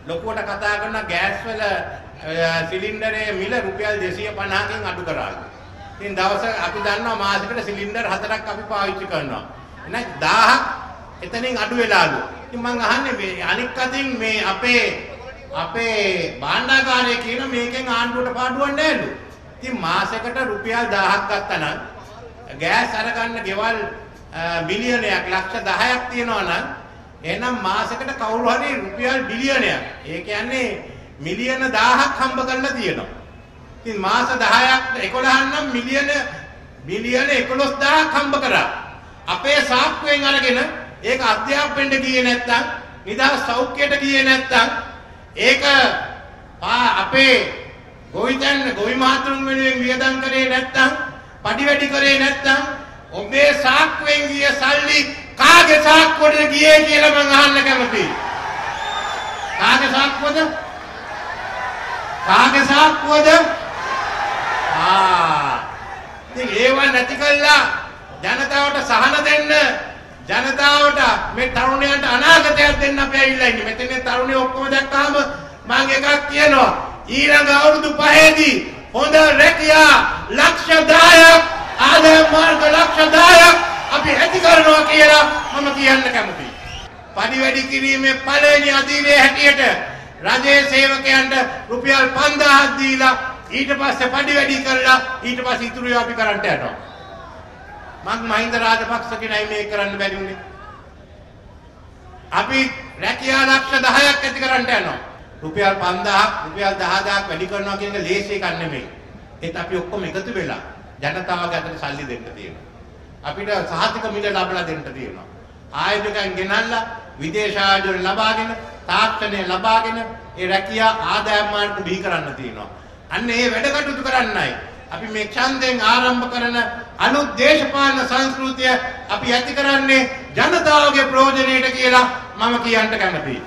ලොකුවට කතා කරන ගෑස් වල සිලින්ඩරේ මිල රුපියල් 250කින් අඩු කරාලු. ඉතින් දවසක අපි දන්නවා මාසෙකට සිලින්ඩර් 4ක් අපි පාවිච්චි කරනවා. එහෙනම් 1000ක් එතනින් අඩු වෙලාලු. ඉතින් මම අහන්නේ මේ අනික් අතින් මේ අපේ භාණ්ඩාගාරයේ කියන මේකෙන් ආණ්ඩුවට පාඩුවක් නැහැලු. ඉතින් මාසෙකට රුපියල් 1000ක් ගත්තා නම් ගෑස් අරගන්න ගෙවල් බිලියනයක් ලක්ෂ 10ක් තියෙනවා නම් එහෙනම් මාසෙකට කවුරු හරි රුපියල් බිලියනයක්. ඒ කියන්නේ මිලියන 1000ක් හම්බ කරලා තියෙනවා. ඉතින් මාස 10ක් 11 නම් මිලියන 11000ක් හම්බ කරා. අපේ සාක්කුවෙන් අරගෙන ඒක අධ්‍යාපනයට ගියේ නැත්තම් නිදහස් සෞඛ්‍යයට ගියේ නැත්තම් ඒක අපේ ගොවි මාතෘන් වෙනුවෙන් වියදම් කරේ නැත්තම් පඩි වැඩි කරේ නැත්තම් ඔබේ සාක්කුවෙන් ගිය සල්ලි කාගේ සාක්කුවටද ගියේ කියලා මම අහන්න කැමතියි. කාගේ සාක්කුවද? කාගේ සාක්කුවද? ඉතින් ඒව නැති කළා ජනතාවට සහන දෙන්න ජනතාවට මේ තරුණයන්ට අනාගතයක් දෙන්න අපි ඇවිල්ලා ඉන්නේ. මෙතන තරුණයෝ ඔක්කොම දැක්කාම මම එකක් කියනවා. ඊළඟ අවුරුදු 5ේදී හොඳ රැකියා ලක්ෂ 10ක් ආදායම් මාර්ග ලක්ෂ 10ක් අපි ඇති කරනවා කියලා මම කියන්න කැමතියි. පඩි වැඩි කිරීමේ පළවෙනි අදියරේ හැටියට රජයේ සේවකයන්ට රුපියල් 5000ක් දීලා ඊට පස්සේ පඩි වැඩි කරලා ඊට පස්සේ ඉතුරු ඒවා අපි කරන්ට යනවා. මම මහින්ද රාජපක්ෂ කෙනයි මේක කරන්න බැරි උනේ. අපි රැකියා ලක්ෂ 10ක් ඇති කරන්ට යනවා. රුපියල් 5000ක් රුපියල් 10000ක් වැඩි කරනවා කියන එක ලේසි එකක් නෙමෙයි. ඒත් අපි ඔක්කොම එකතු වෙලා ජනතාවගේ අතට සල්ලි දෙන්න තියෙනවා. අපිට සහතික මිල ලබා දෙන්න තියෙනවා. ආයතනයන් ගෙනල්ලා විදේශ ආයතන ලබාගෙන තාක්ෂණය ලබාගෙන ඒ රැකියා ආදායම් මාර්ග බිහි කරන්න තියෙනවා. අන්න ඒ වැඩ කටයුතු කරන්නයි අපි මේ ඡන්දයෙන් ආරම්භ කරන අලුත් දේශපාලන සංස්කෘතිය අපි ඇති කරන්නේ ජනතාවගේ ප්‍රයෝජනයට කියලා මම කියන්න කැමතියි.